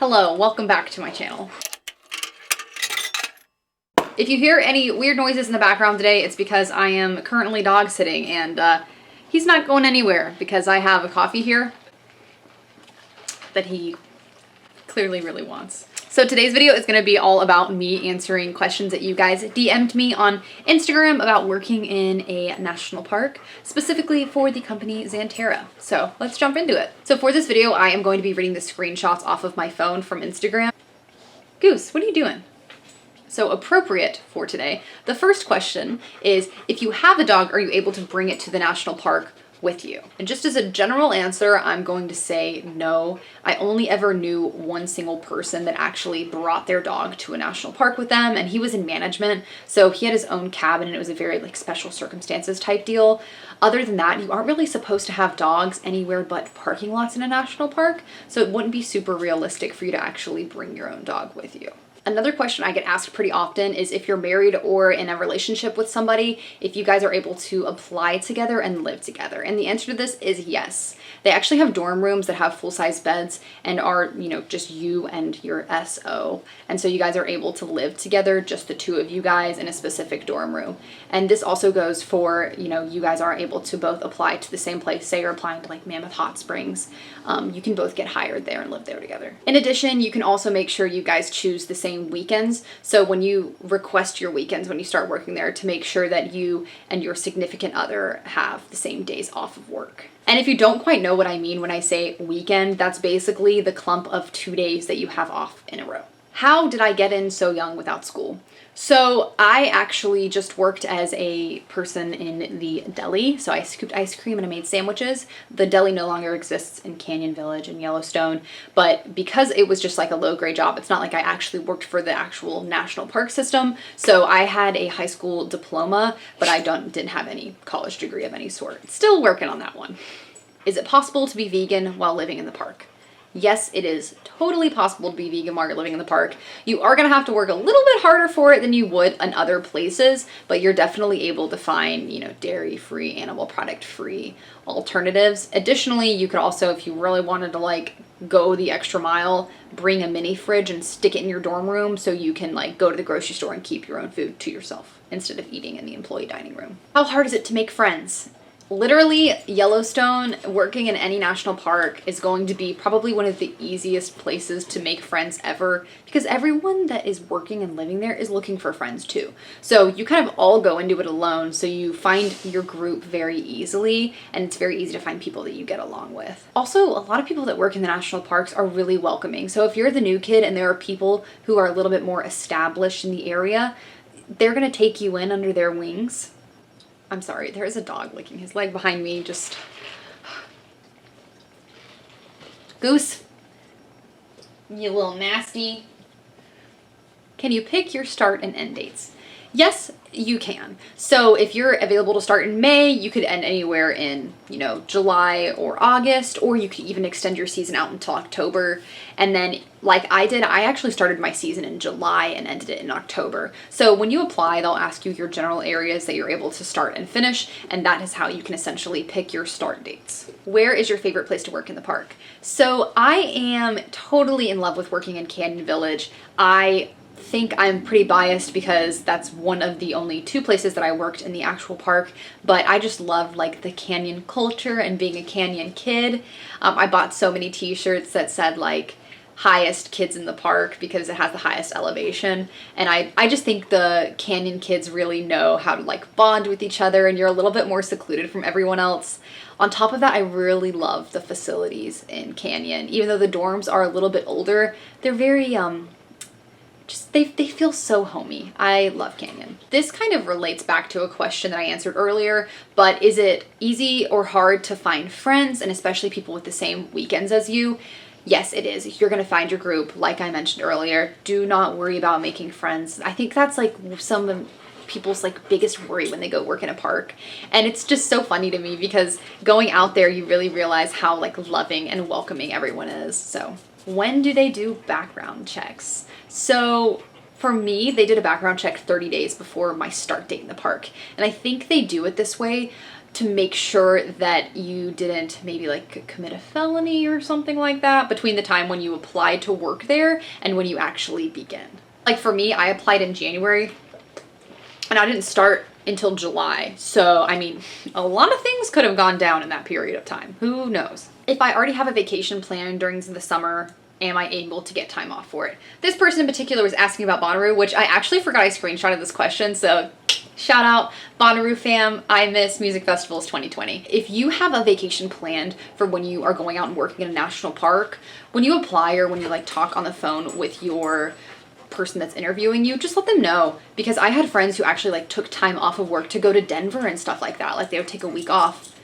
Hello, welcome back to my channel. If you hear any weird noises in the background today, it's because I am currently dog sitting and he's not going anywhere because I have a coffee here that he clearly really wants. So today's video is going to be all about me answering questions that you guys DM'd me on Instagram about working in a national park, specifically for the company Xanterra. So let's jump into it. So for this video, I am going to be reading the screenshots off of my phone from Instagram. Goose, what are you doing? So appropriate for today. The first question is, if you have a dog, are you able to bring it to the national park with you? And just as a general answer, I'm going to say no. I only ever knew one single person that actually brought their dog to a national park with them, and he was in management, so he had his own cabin and it was a very special circumstances type deal. Other than that, you aren't really supposed to have dogs anywhere but parking lots in a national park, so it wouldn't be super realistic for you to actually bring your own dog with you. Another question I get asked pretty often is if you're married or in a relationship with somebody, if you guys are able to apply together and live together. And the answer to this is yes. They actually have dorm rooms that have full-size beds and are, just you and your SO. And so you guys are able to live together, just the two of you guys in a specific dorm room. And this also goes for, you guys are able to both apply to the same place. Say you're applying to like Mammoth Hot Springs. You can both get hired there and live there together. In addition, you can also make sure you guys choose the same weekends. So when you request your weekends, when you start working there, to make sure that you and your significant other have the same days off of work. And if you don't quite know what I mean when I say weekend, that's basically the clump of 2 days that you have off in a row. How did I get in so young without school? So I actually just worked as a person in the deli. So I scooped ice cream and I made sandwiches. The deli no longer exists in Canyon Village in Yellowstone, but because it was just like a low-grade job, it's not like I actually worked for the actual national park system. So I had a high school diploma, but I didn't have any college degree of any sort. Still working on that one. Is it possible to be vegan while living in the park? Yes, it is totally possible to be vegan while you're living in the park. You are going to have to work a little bit harder for it than you would in other places, but you're definitely able to find, dairy-free, animal product-free alternatives. Additionally, you could also, if you really wanted to go the extra mile, bring a mini fridge and stick it in your dorm room so you can go to the grocery store and keep your own food to yourself instead of eating in the employee dining room. How hard is it to make friends? Literally, Yellowstone, working in any national park is going to be probably one of the easiest places to make friends ever, because everyone that is working and living there is looking for friends too. So you kind of all go into it alone, so you find your group very easily, and it's very easy to find people that you get along with. Also, a lot of people that work in the national parks are really welcoming. So if you're the new kid and there are people who are a little bit more established in the area, they're going to take you in under their wings. I'm sorry, there is a dog licking his leg behind me, just... Goose, you little nasty. Can you pick your start and end dates? Yes, you can. So if you're available to start in May, you could end anywhere in, July or August, or you could even extend your season out until October. And then, like I did, I actually started my season in July and ended it in October. So when you apply, they'll ask you your general areas that you're able to start and finish, and that is how you can essentially pick your start dates. Where is your favorite place to work in the park? So I am totally in love with working in Canyon Village. I think I'm pretty biased because that's one of the only 2 places that I worked in the actual park, but I just love the canyon culture and being a canyon kid. I bought so many t-shirts that said highest kids in the park because it has the highest elevation, and I just think the canyon kids really know how to bond with each other, and you're a little bit more secluded from everyone else. On top of that, I really love the facilities in Canyon. Even though the dorms are a little bit older, they're very they feel so homey. I love Canyon. This kind of relates back to a question that I answered earlier, but is it easy or hard to find friends, and especially people with the same weekends as you? Yes, it is. You're going to find your group, like I mentioned earlier. Do not worry about making friends. I think that's some of people's biggest worry when they go work in a park. And it's just so funny to me because going out there, you really realize how loving and welcoming everyone is. So when do they do background checks? So for me, they did a background check 30 days before my start date in the park. And I think they do it this way to make sure that you didn't maybe like commit a felony or something like that between the time when you applied to work there and when you actually begin. Like for me, I applied in January and I didn't start until July. So, I mean, a lot of things could have gone down in that period of time. Who knows? If I already have a vacation planned during the summer, am I able to get time off for it? This person in particular was asking about Bonnaroo, which I actually forgot I screenshotted this question. So shout out Bonnaroo fam. I miss Music Festivals 2020. If you have a vacation planned for when you are going out and working in a national park, when you apply or when you like talk on the phone with your person that's interviewing you, just let them know, because I had friends who actually like took time off of work to go to Denver and stuff like that. Like they would take a week off.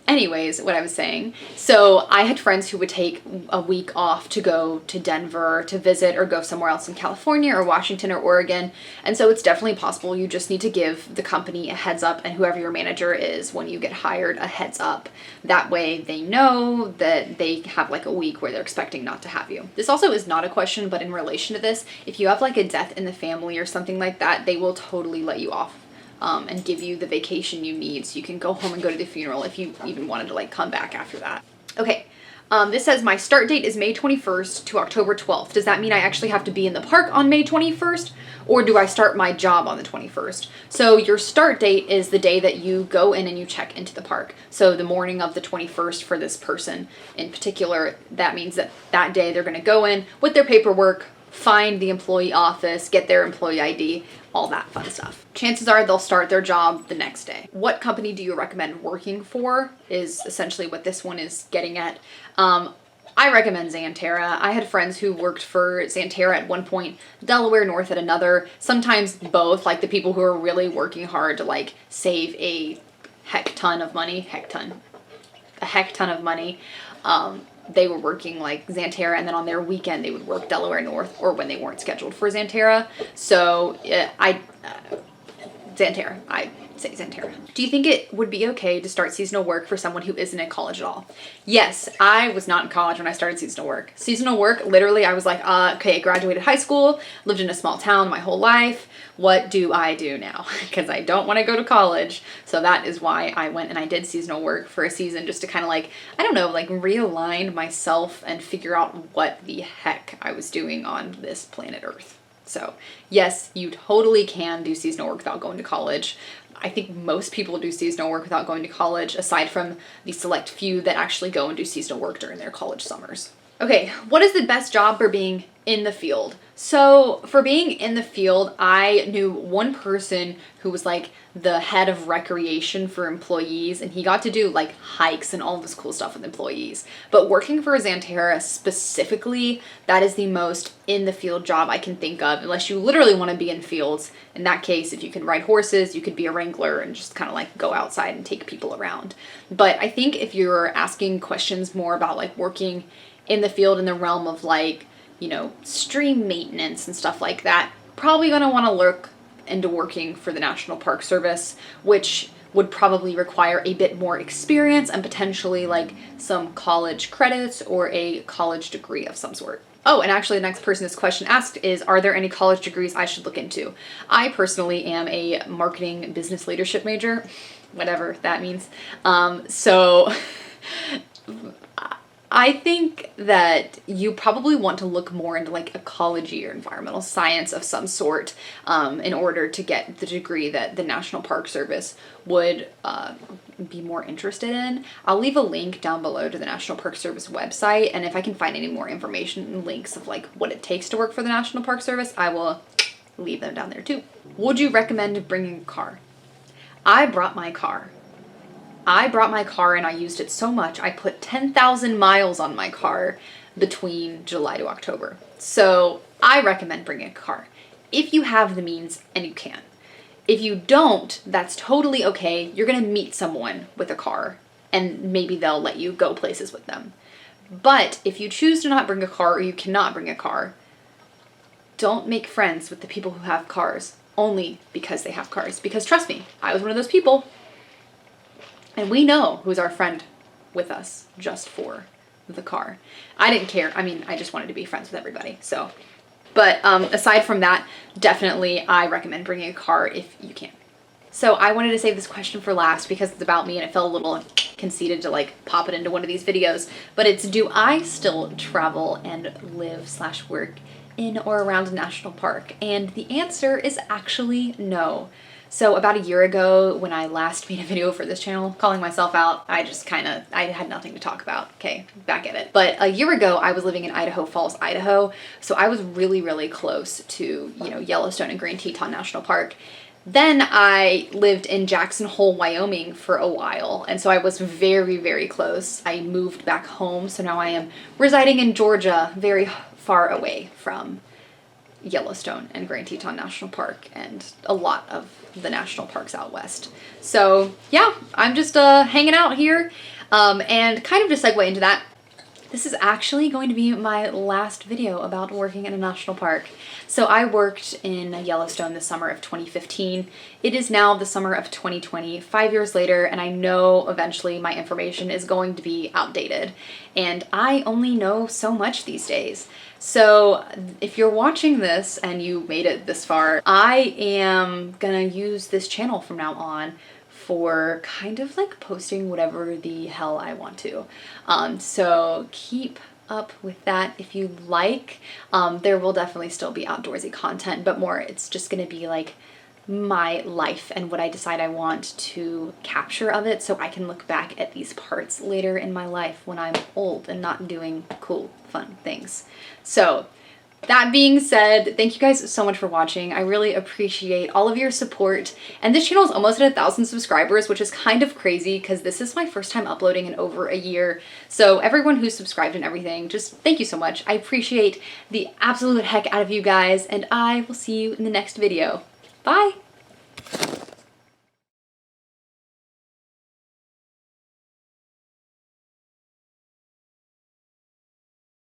Anyways, what I was saying, so I had friends who would take a week off to go to Denver to visit or go somewhere else in California or Washington or Oregon. And so it's definitely possible. You just need to give the company a heads up, and whoever your manager is when you get hired, a heads up. That way they know that they have like a week where they're expecting not to have you. This also is not a question, but in relation to this, if you have like a death in the family or something like that, they will totally let you off. And give you the vacation you need so you can go home and go to the funeral if you even wanted to like come back after that. Okay, this says my start date is May 21st to October 12th. Does that mean I actually have to be in the park on May 21st, or do I start my job on the 21st? So your start date is the day that you go in and you check into the park. So the morning of the 21st for this person in particular, that means that that day they're gonna go in with their paperwork, find the employee office, get their employee ID, all that fun stuff. Chances are they'll start their job the next day. What company do you recommend working for is essentially what this one is getting at. I recommend Xanterra. I had friends who worked for Xanterra at one point, Delaware North at another, sometimes both, like the people who are really working hard to like save a heck ton of money. They were working like Xanterra, and then on their weekend they would work Delaware North, or when they weren't scheduled for Xanterra. So Xanterra, I say Xanterra. Do you think it would be okay to start seasonal work for someone who isn't in college at all? Yes, I was not in college when I started seasonal work. Seasonal work, literally, I was like, okay, graduated high school, lived in a small town my whole life. What do I do now? Because I don't want to go to college. So that is why I went and I did seasonal work for a season, just to kind of like, I don't know, like realign myself and figure out what the heck I was doing on this planet Earth. So yes, you totally can do seasonal work without going to college. I think most people do seasonal work without going to college, aside from the select few that actually go and do seasonal work during their college summers. Okay, what is the best job for being in the field? So for being in the field, I knew one person who was like the head of recreation for employees, and he got to do like hikes and all this cool stuff with employees. But working for Xanterra specifically, that is the most in the field job I can think of, unless you literally want to be in fields. In that case, if you can ride horses, you could be a wrangler and just kind of like go outside and take people around. But I think if you're asking questions more about like working in the field in the realm of like, you know, stream maintenance and stuff like that, probably going to want to look into working for the National Park Service, which would probably require a bit more experience and potentially like some college credits or a college degree of some sort. Oh, and actually the next person this question asked is, are there any college degrees I should look into? I personally am a marketing business leadership major, whatever that means. So I think that you probably want to look more into like ecology or environmental science of some sort in order to get the degree that the National Park Service would be more interested in. I'll leave a link down below to the National Park Service website, and if I can find any more information and links of like what it takes to work for the National Park Service, I will leave them down there too. Would you recommend bringing a car? I brought my car and I used it so much, I put 10,000 miles on my car between July to October. So I recommend bringing a car if you have the means and you can. If you don't, that's totally okay. You're gonna meet someone with a car and maybe they'll let you go places with them. But if you choose to not bring a car or you cannot bring a car, don't make friends with the people who have cars only because they have cars. Because trust me, I was one of those people. And we know who's our friend with us just for the car. I didn't care. I mean, I just wanted to be friends with everybody. So, but aside from that, definitely I recommend bringing a car if you can. So I wanted to save this question for last because it's about me and it felt a little conceited to like pop it into one of these videos. But it's, do I still travel and live/work in or around a national park? And the answer is actually no. So about a year ago, when I last made a video for this channel, calling myself out, I had nothing to talk about. Okay, back at it. But a year ago, I was living in Idaho Falls, Idaho. So I was really, really close to, you know, Yellowstone and Grand Teton National Park. Then I lived in Jackson Hole, Wyoming for a while, and so I was very, very close. I moved back home, so now I am residing in Georgia, very far away from Yellowstone and Grand Teton National Park and a lot of the national parks out west. So yeah, I'm just hanging out here, and kind of to segue into that, this is actually going to be my last video about working in a national park. So I worked in Yellowstone the summer of 2015. It is now the summer of 2020, 5 years later, and I know eventually my information is going to be outdated. And I only know so much these days. So if you're watching this and you made it this far, I am gonna use this channel from now on for kind of like posting whatever the hell I want to. So keep up with that if you like. There will definitely still be outdoorsy content, but more it's just gonna be like my life and what I decide I want to capture of it, so I can look back at these parts later in my life when I'm old and not doing cool, fun things. So that being said, thank you guys so much for watching. I really appreciate all of your support. And this channel is almost at 1,000 subscribers, which is kind of crazy because this is my first time uploading in over a year. So everyone who's subscribed and everything, just thank you so much. I appreciate the absolute heck out of you guys, and I will see you in the next video. Bye!